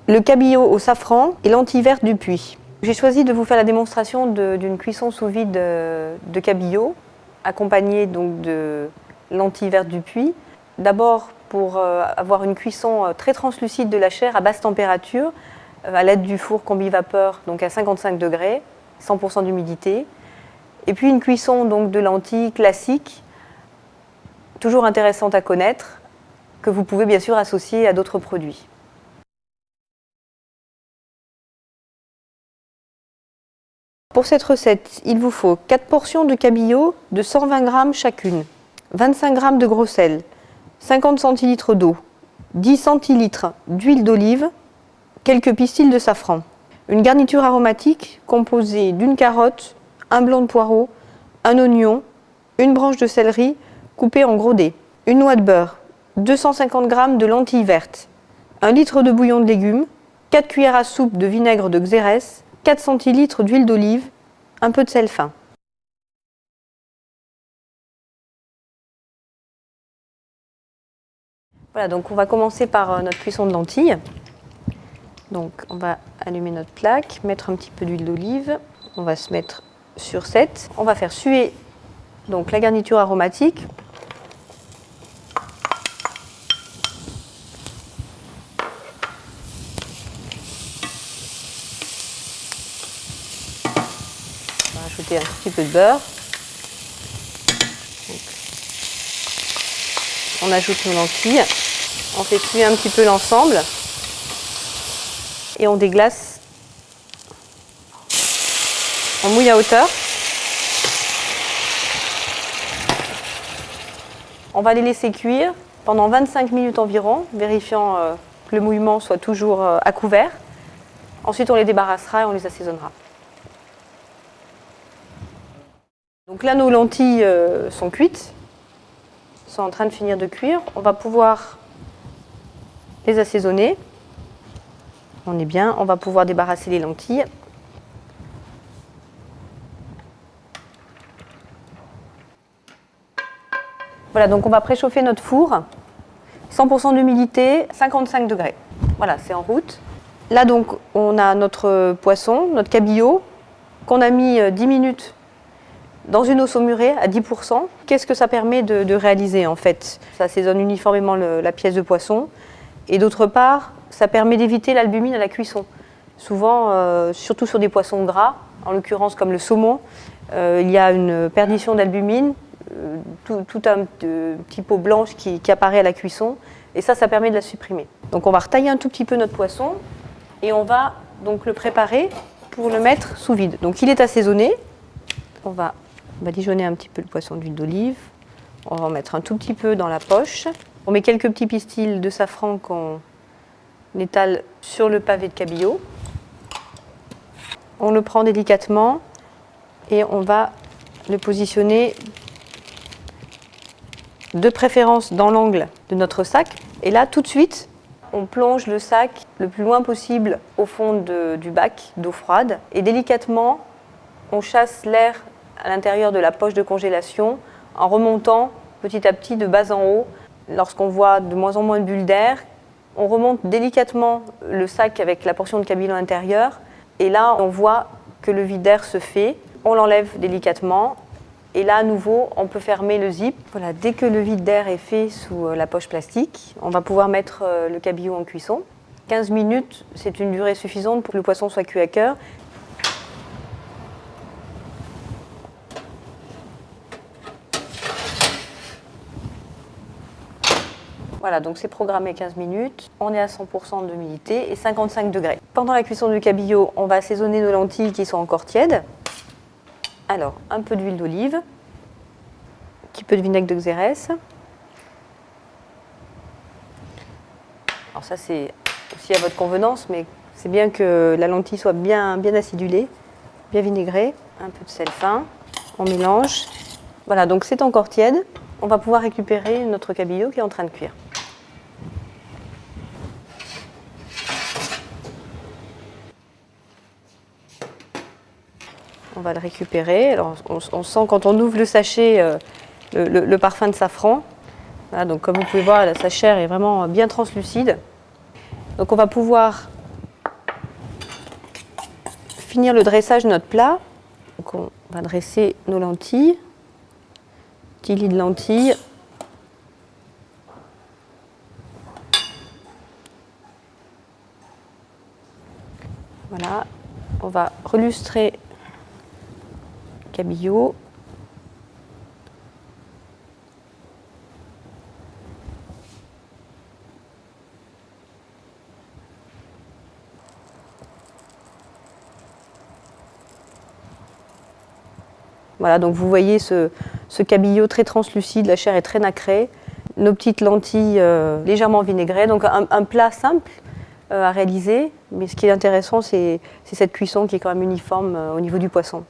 le cabillaud au safran et lentilles vertes du Puy. J'ai choisi de vous faire la démonstration d'une cuisson sous vide de cabillaud, accompagnée donc de lentilles vertes du Puy. D'abord pour avoir une cuisson très translucide de la chair à basse température, à l'aide du four combi-vapeur, donc à 55 degrés, 100% d'humidité. Et puis une cuisson donc de lentilles classique, toujours intéressante à connaître, que vous pouvez bien sûr associer à d'autres produits. Pour cette recette, il vous faut 4 portions de cabillaud de 120 g chacune, 25 g de gros sel, 50 centilitres d'eau, 10 centilitres d'huile d'olive, quelques pistils de safran. Une garniture aromatique composée d'une carotte, un blanc de poireau, un oignon, une branche de céleri coupée en gros dés, une noix de beurre, 250 g de lentilles vertes, 1 litre de bouillon de légumes, 4 cuillères à soupe de vinaigre de Xérès, 4 centilitres d'huile d'olive, un peu de sel fin. Voilà, donc on va commencer par notre cuisson de lentilles. Donc on va allumer notre plaque, mettre un petit peu d'huile d'olive, on va se mettre sur 7. On va faire suer donc la garniture aromatique. On va ajouter un petit peu de beurre. Donc, on ajoute nos lentilles. On fait suer un petit peu l'ensemble. Et on déglace. On mouille à hauteur. On va les laisser cuire pendant 25 minutes environ, vérifiant que le mouillement soit toujours à couvert. Ensuite, on les débarrassera et on les assaisonnera. Donc là, nos lentilles sont cuites, sont en train de finir de cuire. On va pouvoir les assaisonner. On est bien, on va pouvoir débarrasser les lentilles. Voilà, donc on va préchauffer notre four, 100% d'humidité, 55 degrés. Voilà, c'est en route. Là donc, on a notre poisson, notre cabillaud, qu'on a mis 10 minutes dans une eau saumurée à 10%. Qu'est-ce que ça permet de réaliser en fait? Ça assaisonne uniformément la pièce de poisson. Et d'autre part, ça permet d'éviter l'albumine à la cuisson. Souvent, surtout sur des poissons gras, en l'occurrence comme le saumon, il y a une perdition d'albumine, tout un petit pot blanche qui apparaît à la cuisson, et ça permet de la supprimer. Donc on va retailler un tout petit peu notre poisson, et on va donc le préparer pour le mettre sous vide. Donc il est assaisonné, on va badigeonner un petit peu le poisson d'huile d'olive, on va en mettre un tout petit peu dans la poche, on met quelques petits pistils de safran qu'on étale sur le pavé de cabillaud. On le prend délicatement et on va le positionner de préférence dans l'angle de notre sac. Et là, tout de suite, on plonge le sac le plus loin possible au fond du bac d'eau froide et délicatement, on chasse l'air à l'intérieur de la poche de congélation en remontant petit à petit de bas en haut. Lorsqu'on voit de moins en moins de bulles d'air, on remonte délicatement le sac avec la portion de cabillaud à l'intérieur et là, on voit que le vide d'air se fait. On l'enlève délicatement et là, à nouveau, on peut fermer le zip. Voilà, dès que le vide d'air est fait sous la poche plastique, on va pouvoir mettre le cabillaud en cuisson. 15 minutes, c'est une durée suffisante pour que le poisson soit cuit à cœur. Voilà, donc c'est programmé 15 minutes, on est à 100% d'humidité et 55 degrés. Pendant la cuisson du cabillaud, on va assaisonner nos lentilles qui sont encore tièdes. Alors, un peu d'huile d'olive, un petit peu de vinaigre de Xérès. Alors ça, c'est aussi à votre convenance, mais c'est bien que la lentille soit bien acidulée, bien vinaigrée. Un peu de sel fin, on mélange. Voilà, donc c'est encore tiède. On va pouvoir récupérer notre cabillaud qui est en train de cuire. On va le récupérer. Alors, on sent quand on ouvre le sachet le parfum de safran. Voilà, donc comme vous pouvez voir, sa chair est vraiment bien translucide. Donc on va pouvoir finir le dressage de notre plat, donc on va dresser nos lentilles, petit lit de lentilles. Voilà, on va relustrer le cabillaud. Voilà, donc vous voyez ce cabillaud très translucide, la chair est très nacrée, nos petites lentilles légèrement vinaigrées, donc un plat simple à réaliser, mais ce qui est intéressant, c'est cette cuisson qui est quand même uniforme au niveau du poisson.